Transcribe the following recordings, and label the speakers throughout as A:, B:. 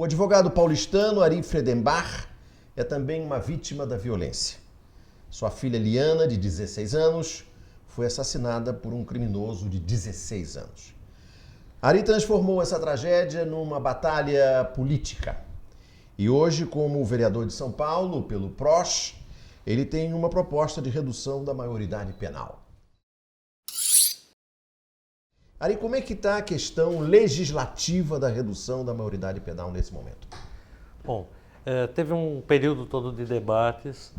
A: O advogado paulistano Ari Friedenbach é também uma vítima da violência. Sua filha Liana, de 16 anos, foi assassinada por um criminoso de 16 anos. Ari transformou essa tragédia numa batalha política. E hoje, como vereador de São Paulo, pelo PROS, ele tem uma proposta de redução da maioridade penal. Ari, como é que está a questão legislativa da redução da maioridade penal nesse momento?
B: Bom, teve um período todo de debates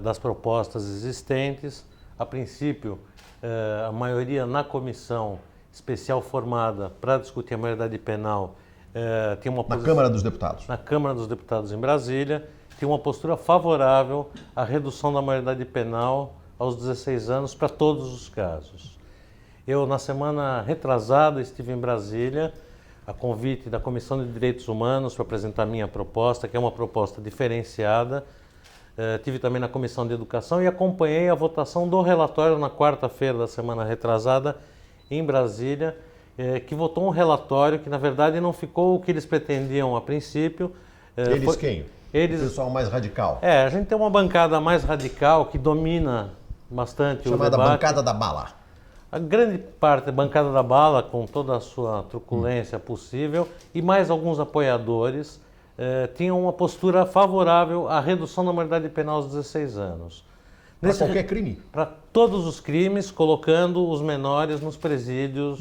B: das propostas existentes. A princípio, a maioria na comissão especial formada para discutir a maioridade penal tinha uma posição...
A: Na Câmara dos Deputados?
B: Na Câmara dos Deputados em Brasília, tinha uma postura favorável à redução da maioridade penal aos 16 anos para todos os casos. Eu, na semana retrasada, estive em Brasília, a convite da Comissão de Direitos Humanos para apresentar minha proposta, que é uma proposta diferenciada. Tive também na Comissão de Educação e acompanhei a votação do relatório na quarta-feira da semana retrasada em Brasília, que votou um relatório que, na verdade, não ficou o que eles pretendiam a princípio.
A: Quem?
B: Eles...
A: O pessoal mais radical?
B: A gente tem uma bancada mais radical que domina bastante o debate.
A: Chamada bancada da bala.
B: A grande parte da bancada da bala, com toda a sua truculência possível, e mais alguns apoiadores, tinham uma postura favorável à redução da maioridade penal aos 16 anos.
A: Para qualquer crime?
B: Para todos os crimes, colocando os menores nos presídios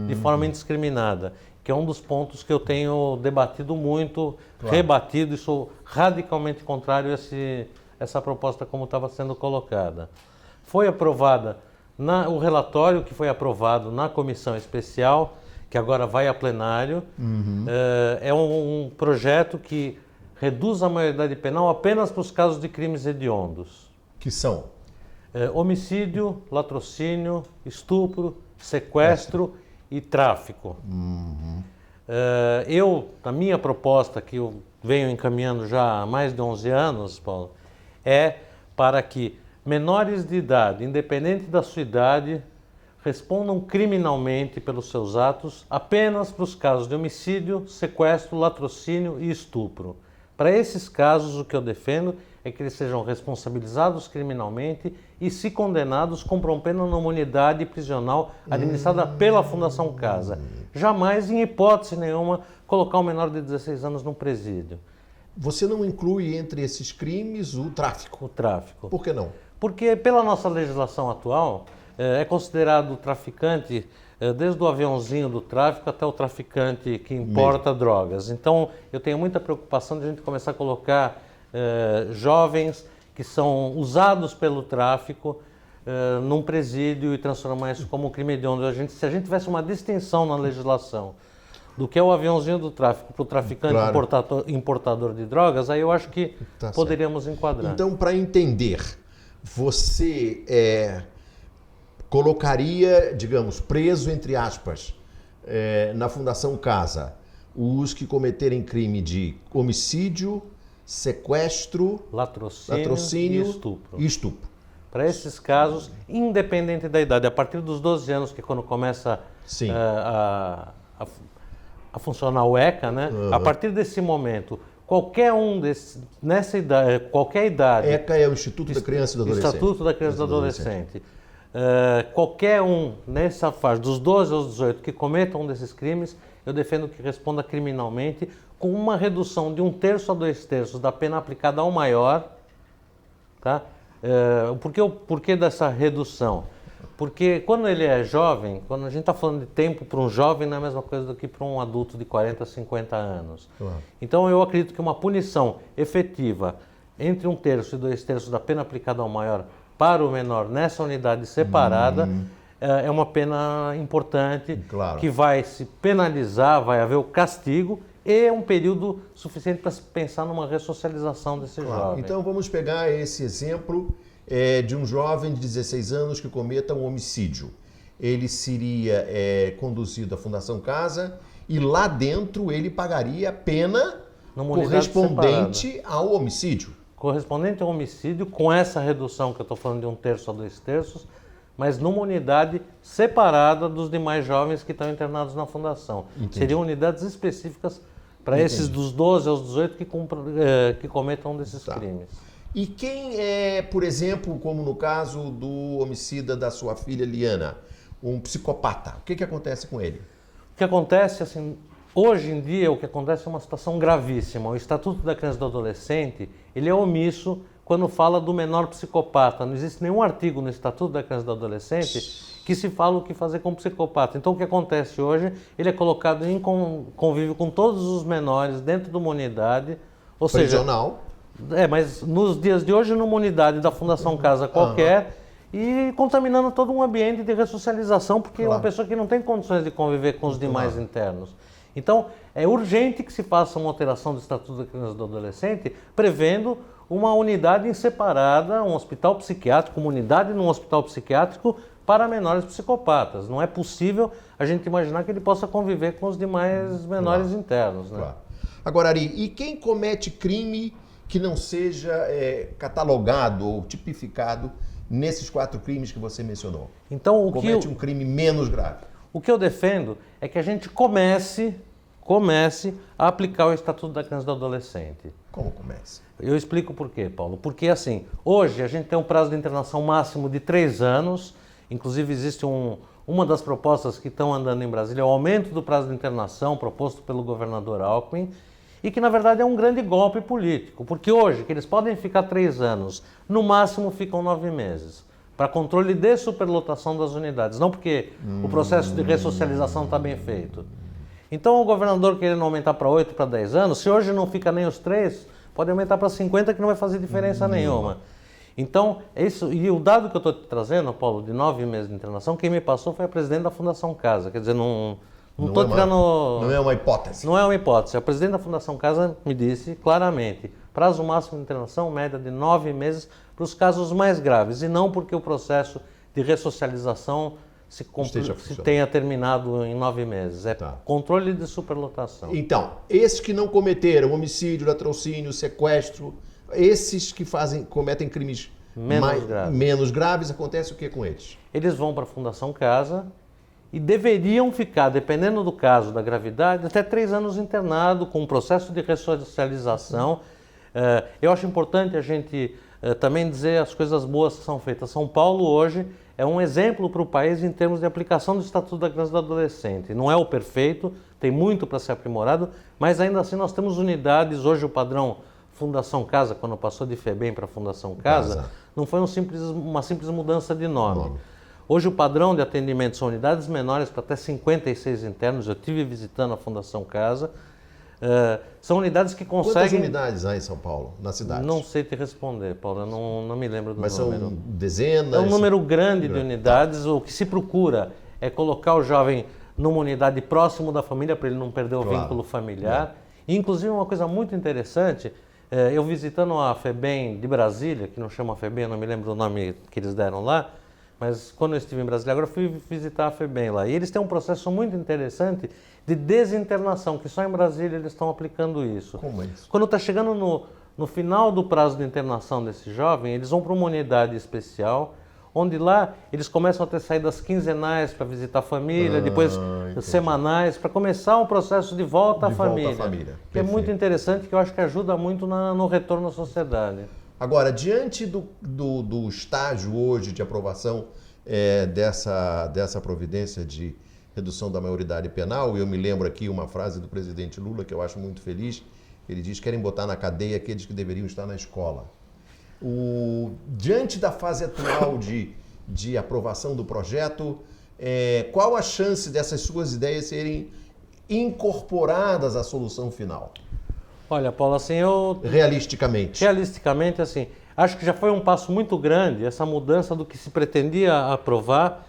B: de forma indiscriminada, que é um dos pontos que eu tenho debatido muito, rebatido, e sou radicalmente contrário a essa proposta como estava sendo colocada. Foi aprovada o relatório que foi aprovado na comissão especial, que agora vai a plenário, é um projeto que reduz a maioridade penal apenas para os casos de crimes hediondos.
A: Que são?
B: Homicídio, latrocínio, estupro, sequestro e tráfico. Na minha proposta, que eu venho encaminhando já há mais de 11 anos, Paulo, é para que menores de idade, independente da sua idade, respondam criminalmente pelos seus atos apenas para os casos de homicídio, sequestro, latrocínio e estupro. Para esses casos, o que eu defendo é que eles sejam responsabilizados criminalmente e, se condenados, cumpram pena numa unidade prisional administrada pela Fundação Casa. Jamais, em hipótese nenhuma, colocar um menor de 16 anos num presídio.
A: Você não inclui entre esses crimes o tráfico?
B: O tráfico.
A: Por que não?
B: Porque, pela nossa legislação atual, é considerado traficante desde o aviãozinho do tráfico até o traficante que importa drogas. Então, eu tenho muita preocupação de a gente começar a colocar jovens que são usados pelo tráfico num presídio e transformar isso como um crime hediondo. Se a gente tivesse uma distinção na legislação do que é o aviãozinho do tráfico para o traficante importador de drogas, aí eu acho que poderíamos enquadrar.
A: Então, para entender, você colocaria, digamos, preso, entre aspas, na Fundação Casa, os que cometerem crime de homicídio, sequestro, latrocínio e estupro.
B: Para esses casos, independente da idade, a partir dos 12 anos, que é quando começa a funcionar o ECA, né? A partir desse momento, qualquer um desses, nessa idade, qualquer idade...
A: ECA é o Instituto da Criança e do Adolescente.
B: Estatuto da Criança e do Adolescente. Qualquer um nessa fase, dos 12 aos 18, que cometam um desses crimes, eu defendo que responda criminalmente com uma redução de 1/3 a 2/3 da pena aplicada ao maior. Tá? Por que dessa redução? Porque quando ele é jovem, quando a gente está falando de tempo para um jovem, não é a mesma coisa do que para um adulto de 40, 50 anos. Então eu acredito que uma punição efetiva entre 1/3 e 2/3 da pena aplicada ao maior para o menor nessa unidade separada é uma pena importante, que vai se penalizar, vai haver o castigo e um período suficiente para se pensar numa ressocialização desse jovem.
A: Então vamos pegar esse exemplo de um jovem de 16 anos que cometa um homicídio. Ele seria conduzido à Fundação Casa e lá dentro ele pagaria a pena correspondente ao homicídio.
B: Correspondente ao homicídio, com essa redução que eu estou falando de 1/3 a 2/3, mas numa unidade separada dos demais jovens que estão internados na Fundação.
A: Entendi.
B: Seriam unidades específicas para esses dos 12 aos 18 que cometam um desses crimes.
A: E quem é, por exemplo, como no caso do homicida da sua filha Liana, um psicopata, o que acontece com ele?
B: O que acontece, assim, hoje em dia, o que acontece é uma situação gravíssima. O Estatuto da Criança e do Adolescente, ele é omisso quando fala do menor psicopata. Não existe nenhum artigo no Estatuto da Criança e do Adolescente que se fala o que fazer com o psicopata. Então, o que acontece hoje, ele é colocado em convívio com todos os menores dentro de uma unidade, ou
A: prisional.
B: Seja, mas nos dias de hoje, numa unidade da Fundação Casa qualquer, e contaminando todo um ambiente de ressocialização, porque é uma pessoa que não tem condições de conviver com os demais internos. Então, é urgente que se faça uma alteração do Estatuto da Criança e do Adolescente, prevendo uma unidade separada, um hospital psiquiátrico, uma unidade num hospital psiquiátrico para menores psicopatas. Não é possível a gente imaginar que ele possa conviver com os demais menores internos. Né?
A: Claro. Agora, Ari, e quem comete crime que não seja catalogado ou tipificado nesses 4 crimes que você mencionou?
B: Então,
A: comete um crime menos grave.
B: O que eu defendo é que a gente comece a aplicar o Estatuto da Criança e do Adolescente.
A: Como comece?
B: Eu explico por quê, Paulo. Porque, assim, hoje a gente tem um prazo de internação máximo de 3 anos, inclusive existe uma das propostas que estão andando em Brasília, é o aumento do prazo de internação proposto pelo governador Alckmin, e que, na verdade, é um grande golpe político, porque hoje, que eles podem ficar 3 anos, no máximo ficam 9 meses, para controle de superlotação das unidades, não porque o processo de ressocialização está bem feito. Então, o governador querendo aumentar para 8, para 10 anos, se hoje não fica nem os 3, pode aumentar para 50, que não vai fazer diferença nenhuma. Então, é isso. E o dado que eu estou te trazendo, Paulo, de 9 meses de internação, quem me passou foi a presidente da Fundação Casa. Quer dizer, não estou tirando...
A: Não é uma hipótese.
B: Não é uma hipótese. A presidente da Fundação Casa me disse claramente, prazo máximo de internação, média de 9 meses, para os casos mais graves, e não porque o processo de ressocialização se tenha terminado em 9 meses. É controle de superlotação.
A: Então, esses que não cometeram homicídio, latrocínio, sequestro, esses que cometem crimes menos graves, acontece o que com eles?
B: Eles vão para a Fundação Casa e deveriam ficar, dependendo do caso, da gravidade, até 3 anos internado, com um processo de ressocialização. Eu acho importante a gente também dizer as coisas boas que são feitas. São Paulo hoje é um exemplo para o país em termos de aplicação do Estatuto da Criança e do Adolescente. Não é o perfeito, tem muito para ser aprimorado, mas ainda assim nós temos unidades. Hoje o padrão Fundação Casa, quando passou de FEBEM para Fundação Casa, não foi uma simples mudança de nome. Hoje o padrão de atendimento são unidades menores para até 56 internos. Eu estive visitando a Fundação Casa. São unidades que conseguem...
A: Quantas unidades há em São Paulo, na cidade?
B: Não sei te responder, Paulo, eu não me lembro do número.
A: Mas são dezenas?
B: É um número grande de unidades. O que se procura é colocar o jovem numa unidade próximo da família, para ele não perder o vínculo familiar. E, inclusive, uma coisa muito interessante, eu visitando a FEBEM de Brasília, que não chama FEBEM, eu não me lembro o nome que eles deram lá, mas quando eu estive em Brasília, agora eu fui visitar a FEBEM lá. E eles têm um processo muito interessante de desinternação, que só em Brasília eles estão aplicando isso.
A: Como é isso?
B: Quando está chegando no final do prazo de internação desse jovem, eles vão para uma unidade especial, onde lá eles começam a ter saídas quinzenais para visitar a família, depois semanais, para começar um processo de volta à família. Que é muito interessante, que eu acho que ajuda muito no retorno à sociedade.
A: Agora, diante do estágio hoje de aprovação dessa providência de redução da maioridade penal, eu me lembro aqui uma frase do presidente Lula que eu acho muito feliz. Ele diz que querem botar na cadeia aqueles que deveriam estar na escola. Diante da fase atual de aprovação do projeto, qual a chance dessas suas ideias serem incorporadas à solução final?
B: Olha, Paulo, assim,
A: Realisticamente,
B: assim, acho que já foi um passo muito grande essa mudança do que se pretendia aprovar,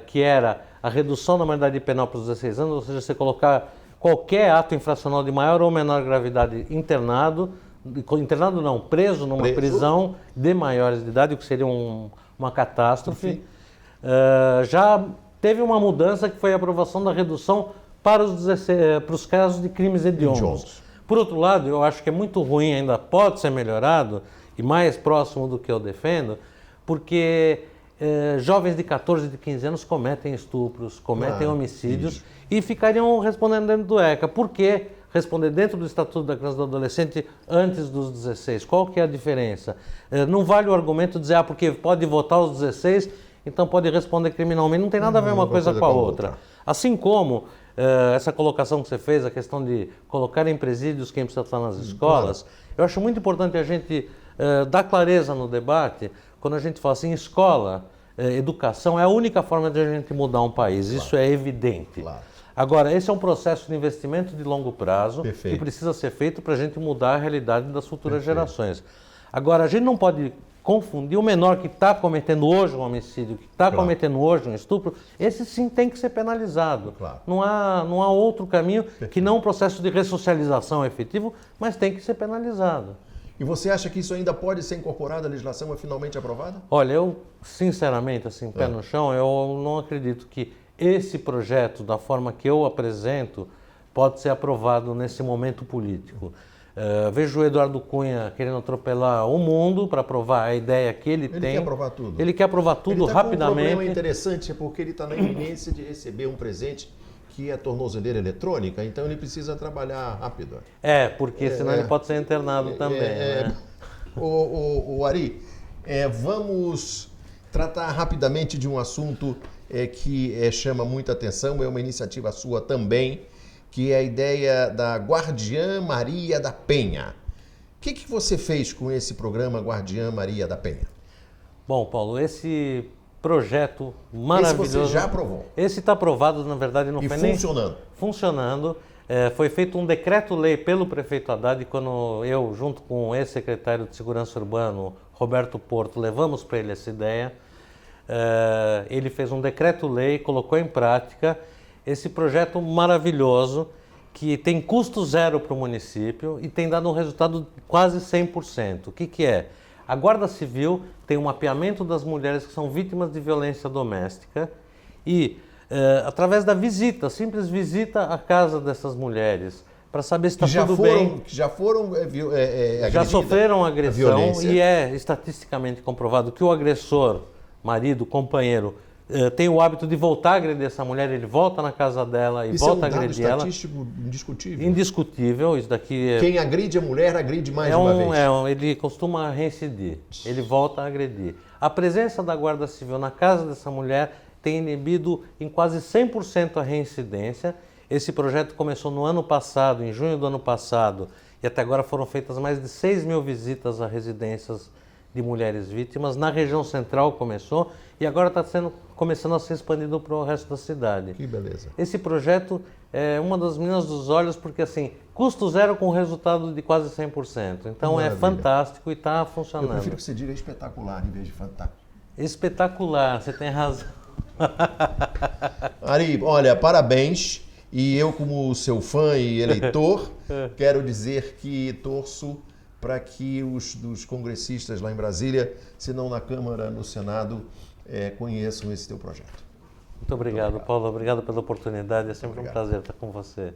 B: que era a redução da maioridade penal para os 16 anos, ou seja, você colocar qualquer ato infracional de maior ou menor gravidade internado não, preso numa prisão de maiores de idade, o que seria uma catástrofe. Já teve uma mudança que foi a aprovação da redução para os casos de crimes hediondos. Por outro lado, eu acho que é muito ruim, ainda pode ser melhorado, e mais próximo do que eu defendo, porque jovens de 14 e de 15 anos cometem estupros, cometem homicídios e ficariam respondendo dentro do ECA. Por que responder dentro do Estatuto da Criança e do Adolescente antes dos 16. Qual que é a diferença? Não vale o argumento dizer, porque pode votar aos 16, então pode responder criminalmente. Não tem nada a ver uma coisa com a outra. Assim como essa colocação que você fez, a questão de colocar em presídios quem precisa estar nas escolas, claro. Eu acho muito importante a gente dar clareza no debate quando a gente fala assim, escola, educação é a única forma de a gente mudar um país, claro. Isso é evidente. Claro. Agora, esse é um processo de investimento de longo prazo que precisa ser feito para a gente mudar a realidade das futuras gerações. Agora, a gente não pode confundir o menor que está cometendo hoje um homicídio, que está cometendo hoje um estupro, esse sim tem que ser penalizado. Claro. Não há outro caminho que não um processo de ressocialização efetivo, mas tem que ser penalizado.
A: E você acha que isso ainda pode ser incorporado à legislação finalmente aprovada?
B: Olha, eu, sinceramente, assim, pé no chão, eu não acredito que esse projeto, da forma que eu apresento, pode ser aprovado nesse momento político. Vejo o Eduardo Cunha querendo atropelar o mundo para aprovar a ideia que ele tem. Ele quer aprovar tudo. Ele quer aprovar tudo rapidamente.
A: Um problema interessante, porque ele está na iminência de receber um presente que é tornozeleira eletrônica, então ele precisa trabalhar rápido.
B: Porque senão ele pode ser internado também. Né?
A: O Ari, vamos tratar rapidamente de um assunto que chama muita atenção, é uma iniciativa sua também, que é a ideia da Guardiã Maria da Penha. O que você fez com esse programa Guardiã Maria da Penha?
B: Bom, Paulo, esse projeto maravilhoso...
A: Esse você já aprovou?
B: Esse está aprovado, na verdade, não foi nem...
A: funcionando?
B: Funcionando. Foi feito um decreto-lei pelo prefeito Haddad, quando eu, junto com o ex-secretário de Segurança Urbana, Roberto Porto, levamos para ele essa ideia. Ele fez um decreto-lei, colocou em prática esse projeto maravilhoso que tem custo zero para o município e tem dado um resultado de quase 100%. O que é? A Guarda Civil tem um mapeamento das mulheres que são vítimas de violência doméstica e, através da visita, simples visita à casa dessas mulheres, para saber se está tudo bem.
A: Que já foram agredidas.
B: Já sofreram agressão e é estatisticamente comprovado que o agressor, marido, companheiro, tem o hábito de voltar a agredir essa mulher, ele volta na casa dela e volta a agredir ela. Isso é um dado estatístico
A: indiscutível.
B: Indiscutível, isso daqui
A: Quem agride a mulher, agride mais de uma vez.
B: Ele costuma reincidir, ele volta a agredir. A presença da Guarda Civil na casa dessa mulher tem inibido em quase 100% a reincidência. Esse projeto começou no ano passado, em junho do ano passado, e até agora foram feitas mais de 6.000 visitas a residências de mulheres vítimas. Na região central começou e agora está começando a ser expandido para o resto da cidade.
A: Que beleza.
B: Esse projeto é uma das meninas dos olhos porque, assim, custo zero com resultado de quase 100%. Então é fantástico e está funcionando.
A: Eu prefiro que você diga espetacular em vez de fantástico.
B: Espetacular, você tem razão.
A: Ari, olha, parabéns. E eu, como seu fã e eleitor, quero dizer que torço para que os congressistas lá em Brasília, se não na Câmara, no Senado, conheçam esse teu projeto.
B: Muito obrigado, Paulo. Obrigado pela oportunidade. É sempre um prazer estar com você.